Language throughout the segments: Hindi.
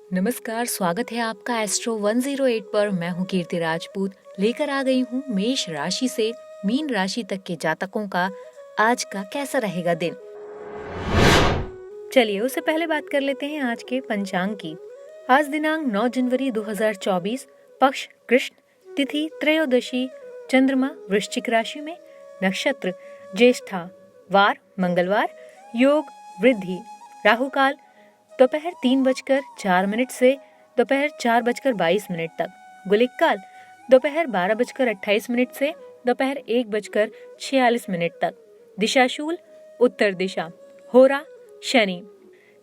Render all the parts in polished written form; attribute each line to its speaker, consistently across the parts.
Speaker 1: नमस्कार, स्वागत है आपका एस्ट्रो 108 पर। मैं हूँ कीर्ति राजपूत, लेकर आ गई हूँ मेष राशि से मीन राशि तक के जातकों का आज का कैसा रहेगा दिन। चलिए उससे पहले बात कर लेते हैं आज के पंचांग की। आज दिनांक 9 जनवरी 2024, पक्ष कृष्ण, तिथि त्रयोदशी, चंद्रमा वृश्चिक राशि में, नक्षत्र ज्येष्ठा, वार मंगलवार, योग वृद्धि, राहु काल दोपहर 3:04 से दोपहर 4:22 तक, गुलिक काल दोपहर 12:28 से दोपहर 1:46 तक, दिशाशूल उत्तर दिशा, होरा शनि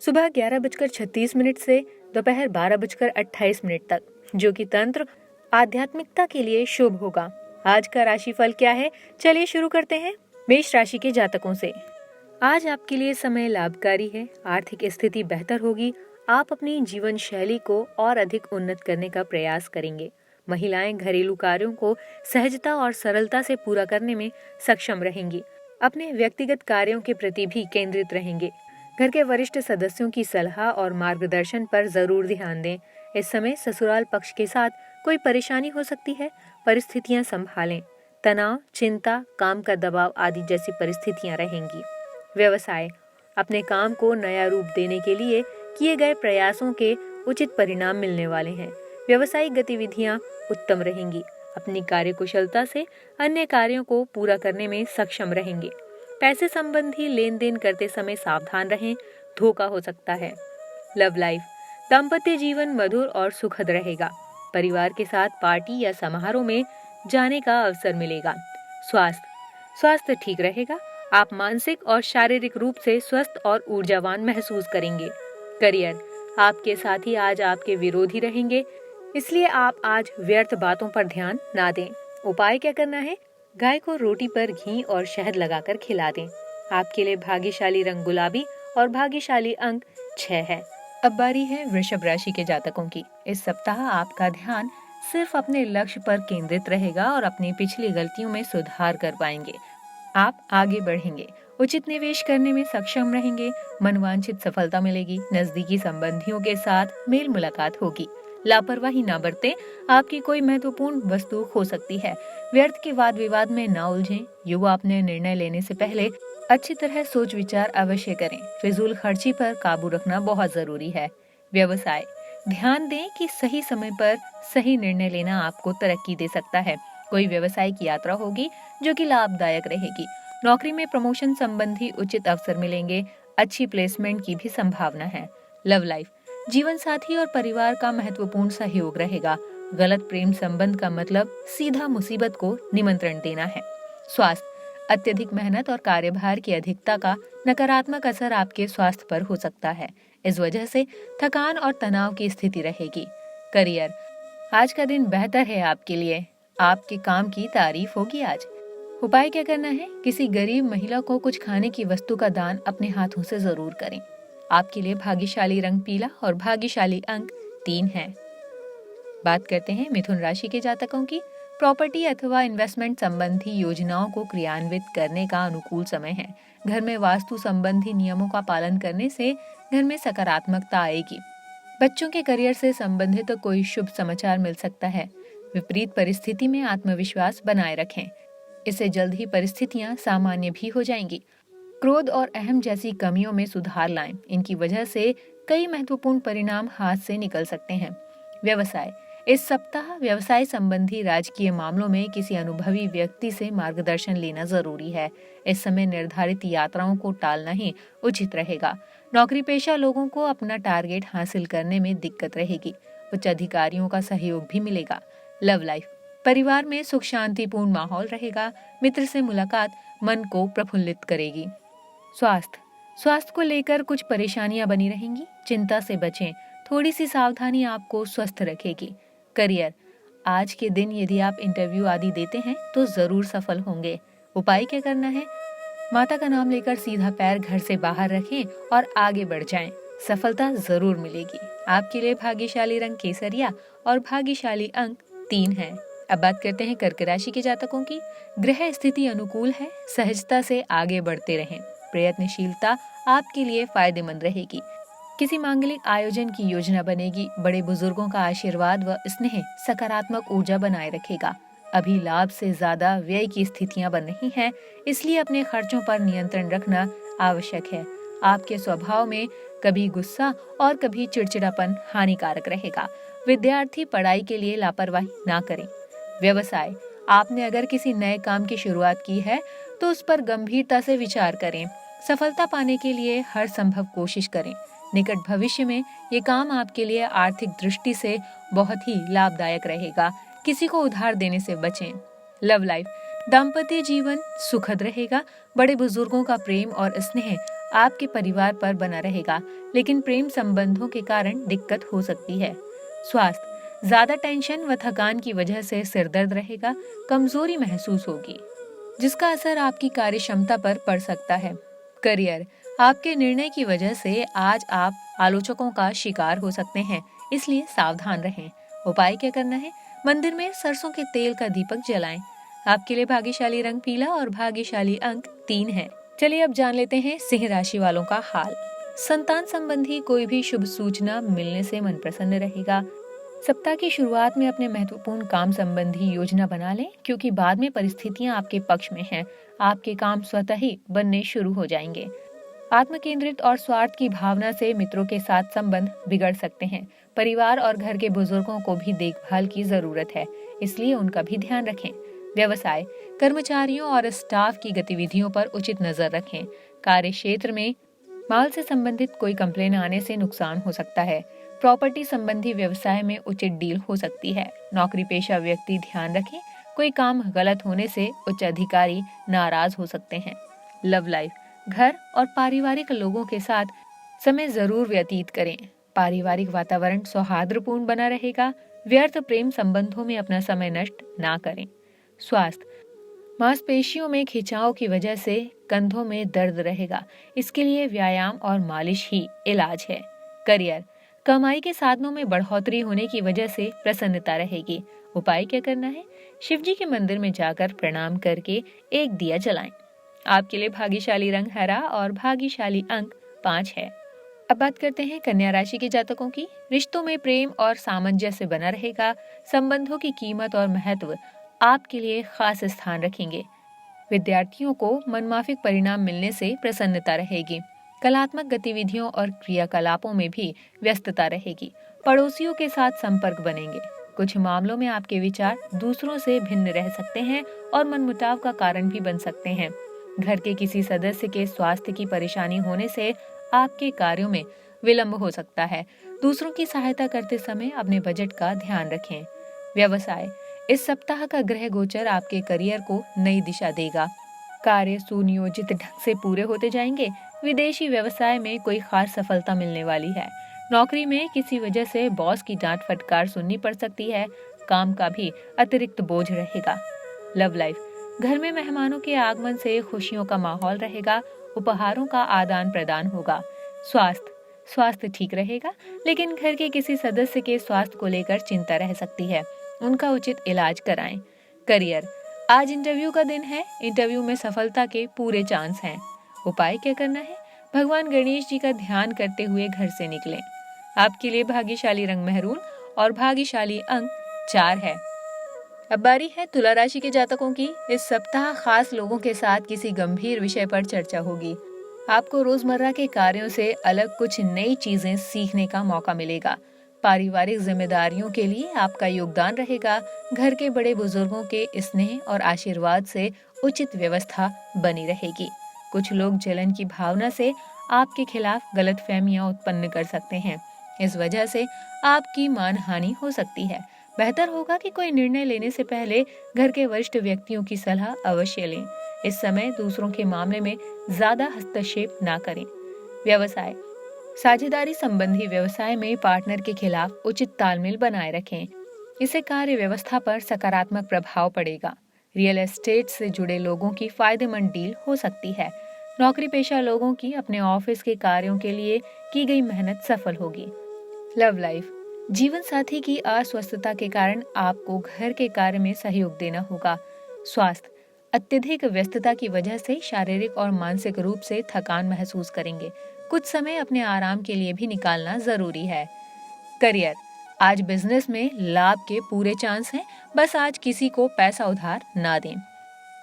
Speaker 1: सुबह 11:36 से दोपहर 12:28 तक, जो कि तंत्र आध्यात्मिकता के लिए शुभ होगा। आज का राशिफल क्या है, चलिए शुरू करते हैं मेष राशि के जातकों से। आज आपके लिए समय लाभकारी है, आर्थिक स्थिति बेहतर होगी। आप अपनी जीवन शैली को और अधिक उन्नत करने का प्रयास करेंगे। महिलाएं घरेलू कार्यों को सहजता और सरलता से पूरा करने में सक्षम रहेंगी। अपने व्यक्तिगत कार्यों के प्रति भी केंद्रित रहेंगे। घर के वरिष्ठ सदस्यों की सलाह और मार्गदर्शन पर जरूर ध्यान दें। इस समय ससुराल पक्ष के साथ कोई परेशानी हो सकती है, परिस्थितियां संभालें। तनाव, चिंता, काम का दबाव आदि जैसी परिस्थितियां रहेंगी। व्यवसाय, अपने काम को नया रूप देने के लिए किए गए प्रयासों के उचित परिणाम मिलने वाले हैं। व्यवसायिक गतिविधियां उत्तम रहेंगी। अपनी कार्यकुशलता से अन्य कार्यों को पूरा करने में सक्षम रहेंगे। पैसे संबंधी लेन देन करते समय सावधान रहें, धोखा हो सकता है। लव लाइफ, दाम्पत्य जीवन मधुर और सुखद रहेगा। परिवार के साथ पार्टी या समारोह में जाने का अवसर मिलेगा। स्वास्थ्य ठीक रहेगा। आप मानसिक और शारीरिक रूप से स्वस्थ और ऊर्जावान महसूस करेंगे। करियर, आपके साथी आज आपके विरोधी रहेंगे, इसलिए आप आज व्यर्थ बातों पर ध्यान ना दें। उपाय क्या करना है, गाय को रोटी पर घी और शहद लगाकर खिला दें। आपके लिए भाग्यशाली रंग गुलाबी और भाग्यशाली अंक 6 है। अब बारी है वृषभ राशि के जातकों की। इस सप्ताह आपका ध्यान सिर्फ अपने लक्ष्य पर केंद्रित रहेगा और अपनी पिछली गलतियों में सुधार कर पाएंगे। आप आगे बढ़ेंगे, उचित निवेश करने में सक्षम रहेंगे। मनवांछित सफलता मिलेगी। नजदीकी संबंधियों के साथ मेल मुलाकात होगी। लापरवाही ना बरतें, आपकी कोई महत्वपूर्ण वस्तु खो सकती है। व्यर्थ के वाद विवाद में ना उलझें। युवा अपने निर्णय लेने से पहले अच्छी तरह सोच विचार अवश्य करें। फिजूल खर्ची पर काबू रखना बहुत जरूरी है। व्यवसाय, ध्यान दें कि सही समय पर सही निर्णय लेना आपको तरक्की दे सकता है। कोई व्यवसायिक यात्रा होगी जो कि लाभदायक रहेगी। नौकरी में प्रमोशन संबंधी उचित अवसर मिलेंगे। अच्छी प्लेसमेंट की भी संभावना है। लव लाइफ, जीवन साथी और परिवार का महत्वपूर्ण सहयोग रहेगा। गलत प्रेम संबंध का मतलब सीधा मुसीबत को निमंत्रण देना है। स्वास्थ्य, अत्यधिक मेहनत और कार्यभार की अधिकता का नकारात्मक असर आपके स्वास्थ्य पर हो सकता है। इस वजह से थकान और तनाव की स्थिति रहेगी। करियर, आज का दिन बेहतर है आपके लिए। आपके काम की तारीफ होगी आज। उपाय क्या करना है, किसी गरीब महिला को कुछ खाने की वस्तु का दान अपने हाथों से जरूर करें। आपके लिए भाग्यशाली रंग पीला और भाग्यशाली अंक 3 है। बात करते हैं मिथुन राशि के जातकों की। प्रॉपर्टी अथवा इन्वेस्टमेंट संबंधी योजनाओं को क्रियान्वित करने का अनुकूल समय है। घर में वास्तु संबंधी नियमों का पालन करने से घर में सकारात्मकता आएगी। बच्चों के करियर से संबंधित कोई शुभ समाचार मिल सकता है। विपरीत परिस्थिति में आत्मविश्वास बनाए रखें, इससे जल्द ही परिस्थितियां सामान्य भी हो जाएंगी। क्रोध और अहम जैसी कमियों में सुधार लाएं, इनकी वजह से कई महत्वपूर्ण परिणाम हाथ से निकल सकते हैं। व्यवसाय, इस सप्ताह व्यवसाय संबंधी राजकीय मामलों में किसी अनुभवी व्यक्ति से मार्गदर्शन लेना जरूरी है। इस समय निर्धारित यात्राओं को टालना ही उचित रहेगा। नौकरी पेशा लोगों को अपना टारगेट हासिल करने में दिक्कत रहेगी। उच्च अधिकारियों का सहयोग भी मिलेगा। लव लाइफ, परिवार में सुख शांतिपूर्ण माहौल रहेगा। मित्र से मुलाकात मन को प्रफुल्लित करेगी। स्वास्थ्य को लेकर कुछ परेशानियां बनी रहेंगी, चिंता से बचें। थोड़ी सी सावधानी आपको स्वस्थ रखेगी। करियर, आज के दिन यदि आप इंटरव्यू आदि देते हैं तो जरूर सफल होंगे। उपाय क्या करना है, माता का नाम लेकर सीधा पैर घर से बाहर रखें और आगे बढ़ जाएं। सफलता जरूर मिलेगी। आपके लिए भाग्यशाली रंग केसरिया और भाग्यशाली अंक 3 है। अब बात करते हैं कर्क राशि के जातकों की। ग्रह स्थिति अनुकूल है, सहजता से आगे बढ़ते रहें। प्रयत्नशीलता आपके लिए फायदेमंद रहेगी। किसी मांगलिक आयोजन की योजना बनेगी। बड़े बुजुर्गों का आशीर्वाद व स्नेह सकारात्मक ऊर्जा बनाए रखेगा। अभी लाभ से ज्यादा व्यय की स्थितियां बन रही हैं, इसलिए अपने खर्चों पर नियंत्रण रखना आवश्यक है। आपके स्वभाव में कभी गुस्सा और कभी चिड़चिड़ापन हानिकारक रहेगा। विद्यार्थी पढ़ाई के लिए लापरवाही ना करें। व्यवसाय, आपने अगर किसी नए काम की शुरुआत की है तो उस पर गंभीरता से विचार करें। सफलता पाने के लिए हर संभव कोशिश करें। निकट भविष्य में ये काम आपके लिए आर्थिक दृष्टि से बहुत ही लाभदायक रहेगा। किसी को उधार देने से बचें। लव लाइफ, दाम्पत्य जीवन सुखद रहेगा। बड़े बुजुर्गों का प्रेम और स्नेह आपके परिवार पर बना रहेगा, लेकिन प्रेम संबंधों के कारण दिक्कत हो सकती है। स्वास्थ्य, ज्यादा टेंशन व थकान की वजह से सिर दर्द रहेगा, कमजोरी महसूस होगी, जिसका असर आपकी कार्य क्षमता पर पड़ सकता है। करियर, आपके निर्णय की वजह से आज आप आलोचकों का शिकार हो सकते हैं, इसलिए सावधान रहें। उपाय क्या करना है? मंदिर में सरसों के तेल का दीपक जलाएं। आपके लिए भाग्यशाली रंग पीला और भाग्यशाली अंक 3 है। चलिए अब जान लेते हैं सिंह राशि वालों का हाल। संतान संबंधी कोई भी शुभ सूचना मिलने से मन प्रसन्न रहेगा। सप्ताह की शुरुआत में अपने महत्वपूर्ण काम संबंधी योजना बना लें, क्योंकि बाद में परिस्थितियां आपके पक्ष में हैं। आपके काम स्वतः ही बनने शुरू हो जाएंगे। आत्म केंद्रित और स्वार्थ की भावना से मित्रों के साथ संबंध बिगड़ सकते हैं। परिवार और घर के बुजुर्गों को भी देखभाल की जरूरत है, इसलिए उनका भी ध्यान रखें। व्यवसाय, कर्मचारियों और स्टाफ की गतिविधियों पर उचित नजर रखें। कार्य क्षेत्र में माल से संबंधित कोई कंप्लेन आने से नुकसान हो सकता है। प्रॉपर्टी संबंधी व्यवसाय में उचित डील हो सकती है। नौकरी पेशा व्यक्ति ध्यान रखें, कोई काम गलत होने से उच्च अधिकारी नाराज हो सकते हैं। लव लाइफ, घर और पारिवारिक लोगों के साथ समय जरूर व्यतीत करें। पारिवारिक वातावरण सौहार्दपूर्ण बना रहेगा। व्यर्थ प्रेम संबंधों में अपना समय नष्ट ना करें। स्वास्थ्य, मांसपेशियों में खिंचाव की वजह से कंधों में दर्द रहेगा, इसके लिए व्यायाम और मालिश ही इलाज है। करियर, कमाई के साधनों में बढ़ोतरी होने की वजह से प्रसन्नता रहेगी। उपाय क्या करना है? शिव जी के मंदिर में जाकर प्रणाम करके एक दिया जलाएं। आपके लिए भाग्यशाली रंग हरा और भाग्यशाली अंक 5 है। अब बात करते हैं कन्या राशि के जातकों की। रिश्तों में प्रेम और सामंजस्य बना रहेगा। संबंधों की कीमत और महत्व आपके लिए खास स्थान रखेंगे। विद्यार्थियों को मनमाफिक परिणाम मिलने से प्रसन्नता रहेगी। कलात्मक गतिविधियों और क्रियाकलापों में भी व्यस्तता रहेगी। पड़ोसियों के साथ संपर्क बनेंगे। कुछ मामलों में आपके विचार दूसरों से भिन्न रह सकते हैं और मनमुटाव का कारण भी बन सकते हैं। घर के किसी सदस्य के स्वास्थ्य की परेशानी होने से आपके कार्यों में विलंब हो सकता है। दूसरों की सहायता करते समय अपने बजट का ध्यान रखें। व्यवसाय, इस सप्ताह का ग्रह गोचर आपके करियर को नई दिशा देगा। कार्य सुनियोजित ढंग से पूरे होते जाएंगे। विदेशी व्यवसाय में कोई खास सफलता मिलने वाली है। नौकरी में किसी वजह से बॉस की डांट फटकार सुननी पड़ सकती है। काम का भी अतिरिक्त बोझ रहेगा। लव लाइफ, घर में मेहमानों के आगमन से खुशियों का माहौल रहेगा। उपहारों का आदान प्रदान होगा। स्वास्थ्य ठीक रहेगा, लेकिन घर के किसी सदस्य के स्वास्थ्य को लेकर चिंता रह सकती है। उनका उचित इलाज कराएं। करियर, आज इंटरव्यू का दिन है। इंटरव्यू में सफलता के पूरे चांस हैं। उपाय क्या करना है? भगवान गणेश जी का ध्यान करते हुए घर से निकलें। आपके लिए भाग्यशाली रंग मेहरून और भाग्यशाली अंक 4 है। अब बारी है तुला राशि के जातकों की। इस सप्ताह खास लोगों के साथ किसी गंभीर विषय पर चर्चा होगी। आपको रोजमर्रा के कार्यों से अलग कुछ नई चीजें सीखने का मौका मिलेगा। पारिवारिक जिम्मेदारियों के लिए आपका योगदान रहेगा। घर के बड़े बुजुर्गों के स्नेह और आशीर्वाद से उचित व्यवस्था बनी रहेगी। कुछ लोग जलन की भावना से आपके खिलाफ गलतफहमियां उत्पन्न कर सकते हैं। इस वजह से आपकी मानहानि हो सकती है। बेहतर होगा कि कोई निर्णय लेने से पहले घर के वरिष्ठ व्यक्तियों की सलाह अवश्य लें। इस समय दूसरों के मामले में ज्यादा हस्तक्षेप ना करें। व्यवसाय, साझेदारी संबंधी व्यवसाय में पार्टनर के खिलाफ उचित तालमेल बनाए रखें। इससे कार्य व्यवस्था पर सकारात्मक प्रभाव पड़ेगा। रियल एस्टेट से जुड़े लोगों की फायदेमंद डील हो सकती है। नौकरी पेशा लोगों की अपने ऑफिस के कार्यों के लिए की गई मेहनत सफल होगी। लव लाइफ, जीवन साथी की अस्वस्थता के कारण आपको घर के कार्य में सहयोग देना होगा। स्वास्थ्य, अत्यधिक व्यस्तता की वजह से शारीरिक और मानसिक रूप से थकान महसूस करेंगे। कुछ समय अपने आराम के लिए भी निकालना जरूरी है। करियर, आज बिजनेस में लाभ के पूरे चांस हैं, बस आज किसी को पैसा उधार ना दें।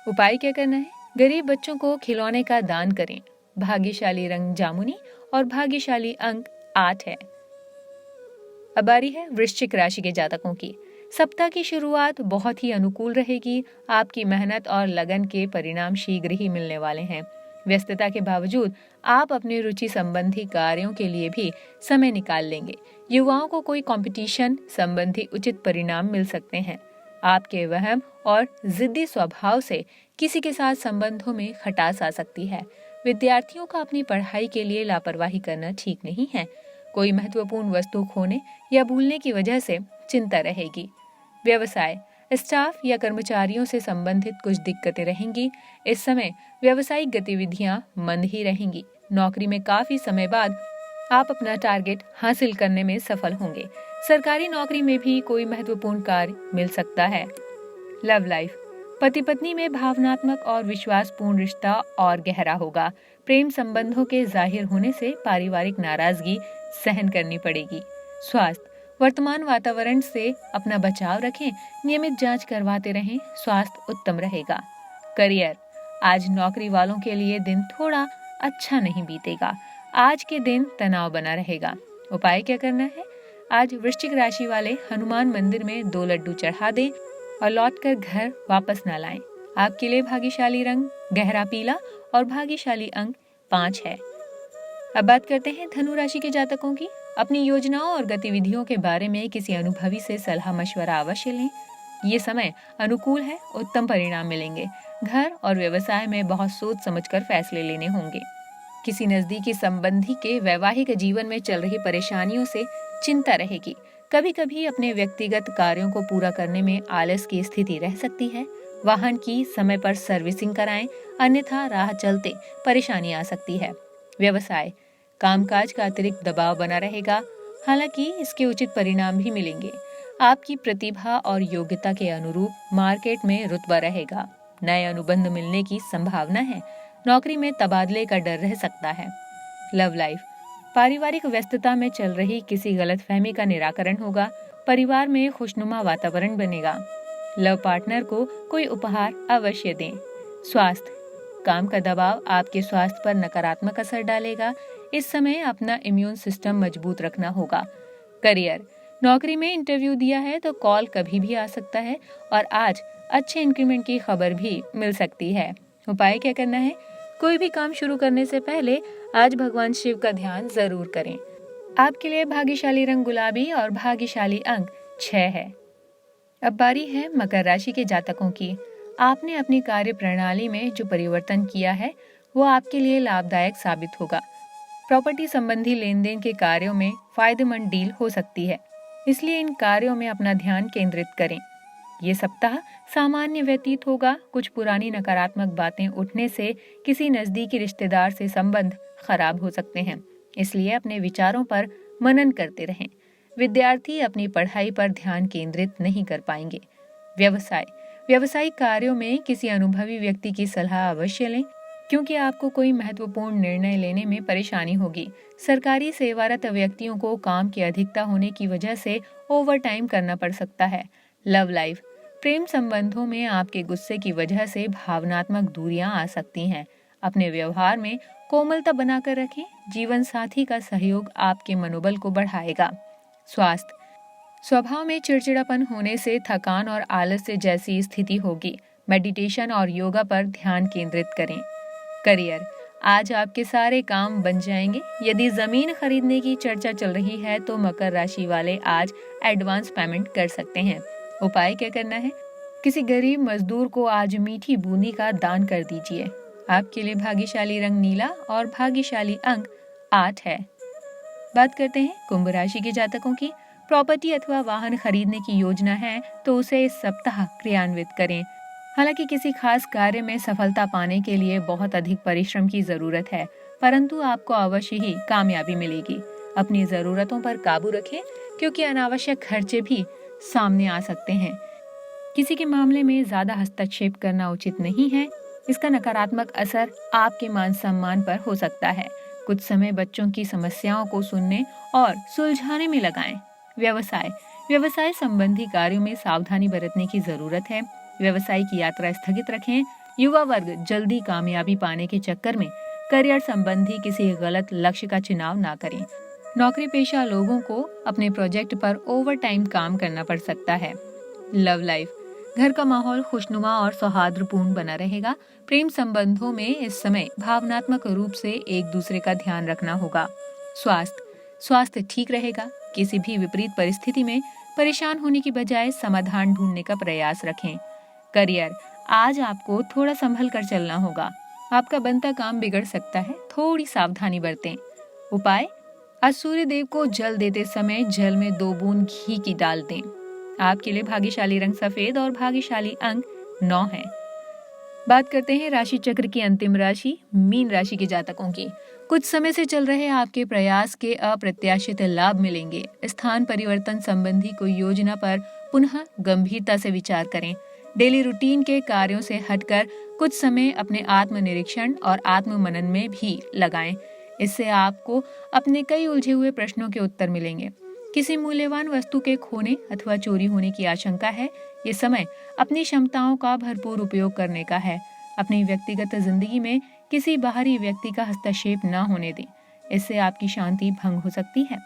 Speaker 1: उपाय क्या करना है? गरीब बच्चों को खिलौने का दान करें। भाग्यशाली रंग जामुनी और भाग्यशाली अंक 8 है। अब बारी है वृश्चिक राशि के जातकों की। सप्ताह की शुरुआत बहुत ही अनुकूल रहेगी। आपकी मेहनत और लगन के परिणाम शीघ्र ही मिलने वाले हैं। व्यस्तता के बावजूद आप अपने रुचि संबंधी कार्यों के लिए भी समय निकाल लेंगे। युवाओं को कोई कंपटीशन संबंधी उचित परिणाम मिल सकते हैं। आपके वहम और जिद्दी स्वभाव से किसी के साथ संबंधों में खटास आ सकती है। विद्यार्थियों का अपनी पढ़ाई के लिए लापरवाही करना ठीक नहीं है। कोई महत्वपूर्ण वस्तु खोने या भूलने की वजह से चिंता रहेगी। व्यवसाय, स्टाफ या कर्मचारियों से संबंधित कुछ दिक्कतें रहेंगी। इस समय व्यावसायिक गतिविधियां मंद ही रहेंगी। नौकरी में काफी समय बाद आप अपना टारगेट हासिल करने में सफल होंगे। सरकारी नौकरी में भी कोई महत्वपूर्ण कार्य मिल सकता है। लव लाइफ, पति पत्नी में भावनात्मक और विश्वासपूर्ण रिश्ता और गहरा होगा। प्रेम संबंधों के जाहिर होने से पारिवारिक नाराजगी सहन करनी पड़ेगी। स्वास्थ्य, वर्तमान वातावरण से अपना बचाव रखें, नियमित जांच करवाते रहें, स्वास्थ्य उत्तम रहेगा। करियर, आज नौकरी वालों के लिए दिन थोड़ा अच्छा नहीं बीतेगा। आज के दिन तनाव बना रहेगा। उपाय क्या करना है? आज वृश्चिक राशि वाले हनुमान मंदिर में 2 लड्डू चढ़ा दें और लौटकर घर वापस न लाएं। आपके लिए भाग्यशाली रंग गहरा पीला और भाग्यशाली अंक 5 है। अब बात करते हैं धनु राशि के जातकों की। अपनी योजनाओं और गतिविधियों के बारे में किसी अनुभवी से सलाह मशवरा अवश्य लें। ये समय अनुकूल है, उत्तम परिणाम मिलेंगे। घर और व्यवसाय में बहुत सोच समझकर फैसले लेने होंगे। किसी नजदीकी संबंधी के वैवाहिक जीवन में चल रही परेशानियों से चिंता रहेगी। कभी कभी अपने व्यक्तिगत कार्यों को पूरा करने में आलस की स्थिति रह सकती है। वाहन की समय पर सर्विसिंग कराएं, अन्यथा राह चलते परेशानी आ सकती है। व्यवसाय, कामकाज का अतिरिक्त दबाव बना रहेगा, हालांकि इसके उचित परिणाम भी मिलेंगे। आपकी प्रतिभा और योग्यता के अनुरूप मार्केट में रुतबा रहेगा। नए अनुबंध मिलने की संभावना है। नौकरी में तबादले का डर रह सकता है। लव लाइफ, पारिवारिक व्यस्तता में चल रही किसी गलतफहमी का निराकरण होगा। परिवार में खुशनुमा वातावरण बनेगा। लव पार्टनर को कोई उपहार अवश्य दें। स्वास्थ्य, काम का दबाव आपके स्वास्थ्य पर नकारात्मक असर डालेगा। इस समय अपना इम्यून सिस्टम मजबूत रखना होगा। करियर, नौकरी में इंटरव्यू दिया है तो कॉल कभी भी आ सकता है और आज अच्छे इंक्रीमेंट की खबर भी मिल सकती है। उपाय क्या करना है? कोई भी काम शुरू करने से पहले आज भगवान शिव का ध्यान जरूर करें। आपके लिए भाग्यशाली रंग गुलाबी और भाग्यशाली अंक 6 है। अब बारी है मकर राशि के जातकों की। आपने अपनी कार्य प्रणाली में जो परिवर्तन किया है वो आपके लिए लाभदायक साबित होगा। प्रॉपर्टी संबंधी लेन देन के कार्यों में फायदेमंद डील हो सकती है, इसलिए इन कार्यों में अपना ध्यान केंद्रित करें। ये सप्ताह सामान्य व्यतीत होगा। कुछ पुरानी नकारात्मक बातें उठने से किसी नजदीकी रिश्तेदार से संबंध खराब हो सकते हैं, इसलिए अपने विचारों पर मनन करते रहें। विद्यार्थी अपनी पढ़ाई पर ध्यान केंद्रित नहीं कर पाएंगे। व्यवसाय, व्यवसायिक कार्यों में किसी अनुभवी व्यक्ति की सलाह अवश्य लें, क्योंकि आपको कोई महत्वपूर्ण निर्णय लेने में परेशानी होगी। सरकारी सेवारत व्यक्तियों को काम की अधिकता होने की वजह से ओवर टाइम करना पड़ सकता है। लव लाइफ, प्रेम संबंधों में आपके गुस्से की वजह से भावनात्मक दूरियां आ सकती हैं। अपने व्यवहार में कोमलता बनाकर रखें। जीवन साथी का सहयोग आपके मनोबल को बढ़ाएगा। स्वास्थ्य, स्वभाव में चिड़चिड़ापन होने से थकान और आलस्य जैसी स्थिति होगी। मेडिटेशन और योगा पर ध्यान केंद्रित करें। करियर, आज आपके सारे काम बन जाएंगे। यदि जमीन खरीदने की चर्चा चल रही है तो मकर राशि वाले आज एडवांस पेमेंट कर सकते हैं। उपाय क्या करना है? किसी गरीब मजदूर को आज मीठी बूंदी का दान कर दीजिए। आपके लिए भाग्यशाली रंग नीला और भाग्यशाली अंक 8 है। बात करते हैं कुंभ राशि के जातकों की। प्रॉपर्टी अथवा वाहन खरीदने की योजना है तो उसे इस सप्ताह क्रियान्वित करें। हालांकि किसी खास कार्य में सफलता पाने के लिए बहुत अधिक परिश्रम की जरूरत है, परंतु आपको अवश्य ही कामयाबी मिलेगी। अपनी जरूरतों पर काबू रखें, क्योंकि अनावश्यक खर्चे भी सामने आ सकते हैं। किसी के मामले में ज्यादा हस्तक्षेप करना उचित नहीं है। इसका नकारात्मक असर आपके मान सम्मान पर हो सकता है। कुछ समय बच्चों की समस्याओं को सुनने और सुलझाने में लगाएं। व्यवसाय व्यवसाय संबंधी कार्यों में सावधानी बरतने की जरूरत है। व्यवसाय की यात्रा स्थगित रखें। युवा वर्ग जल्दी कामयाबी पाने के चक्कर में करियर संबंधी किसी गलत लक्ष्य का चुनाव ना करें। नौकरी पेशा लोगों को अपने प्रोजेक्ट पर ओवर टाइम काम करना पड़ सकता है। लव लाइफ घर का माहौल खुशनुमा और सौहार्दपूर्ण बना रहेगा। प्रेम संबंधों में इस समय भावनात्मक रूप से एक दूसरे का ध्यान रखना होगा। स्वास्थ्य ठीक रहेगा। किसी भी विपरीत परिस्थिति में परेशान होने की बजाय समाधान ढूंढने का प्रयास रखें। करियर आज आपको थोड़ा संभल कर चलना होगा। आपका बनता काम बिगड़ सकता है, थोड़ी सावधानी बरतें। उपाय आज सूर्य देव को जल देते समय जल में 2 बूंद घी की डाल दें। आपके लिए भाग्यशाली रंग सफेद और भाग्यशाली अंक 9 है। बात करते हैं राशि चक्र की अंतिम राशि मीन राशि के जातकों की। कुछ समय से चल रहे आपके प्रयास के अप्रत्याशित लाभ मिलेंगे। स्थान परिवर्तन संबंधी कोई योजना पर पुनः गंभीरता से विचार करें। डेली रूटीन के कार्यों से हटकर कुछ समय अपने आत्मनिरीक्षण और आत्ममनन में भी लगाएं। इससे आपको अपने कई उलझे हुए प्रश्नों के उत्तर मिलेंगे। किसी मूल्यवान वस्तु के खोने अथवा चोरी होने की आशंका है। ये समय अपनी क्षमताओं का भरपूर उपयोग करने का है। अपनी व्यक्तिगत जिंदगी में किसी बाहरी व्यक्ति का हस्तक्षेप न होने दें, इससे आपकी शांति भंग हो सकती है।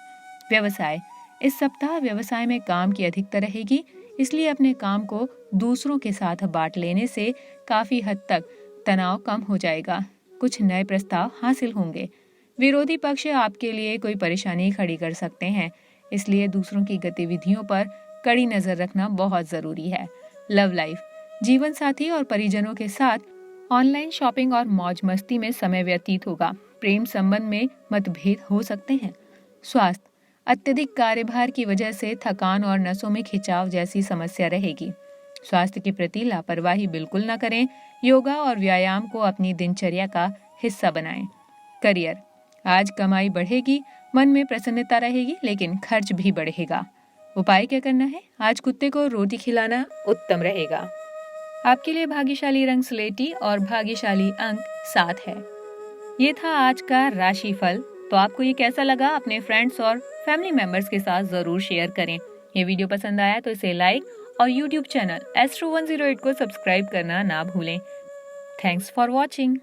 Speaker 1: व्यवसाय इस सप्ताह व्यवसाय में काम की अधिकता रहेगी, इसलिए अपने काम को दूसरों के साथ बांट लेने से काफी हद तक तनाव कम हो जाएगा। कुछ नए प्रस्ताव हासिल होंगे। विरोधी पक्ष आपके लिए कोई परेशानी खड़ी कर सकते हैं, इसलिए दूसरों की गतिविधियों पर कड़ी नजर रखना बहुत जरूरी है। लव लाइफ जीवन साथी और परिजनों के साथ ऑनलाइन शॉपिंग और मौज मस्ती में समय व्यतीत होगा। प्रेम संबंध में मतभेद हो सकते हैं। स्वास्थ्य अत्यधिक कार्यभार की वजह से थकान और नसों में खिंचाव जैसी समस्या रहेगी। स्वास्थ्य के प्रति लापरवाही बिल्कुल न करें। योगा और व्यायाम को अपनी दिनचर्या का हिस्सा बनाएं। करियर आज कमाई बढ़ेगी, मन में प्रसन्नता रहेगी, लेकिन खर्च भी बढ़ेगा। उपाय क्या करना है? आज कुत्ते को रोटी खिलाना उत्तम रहेगा। आपके लिए भाग्यशाली रंग स्लेटी और भाग्यशाली अंक 7 है। ये था आज का राशिफल। तो आपको ये कैसा लगा? अपने फ्रेंड्स और फैमिली मेंबर्स के साथ जरूर शेयर करें। ये वीडियो पसंद आया तो इसे लाइक और यूट्यूब चैनल Astro 108 को सब्सक्राइब करना ना भूलें। Thanks for watching.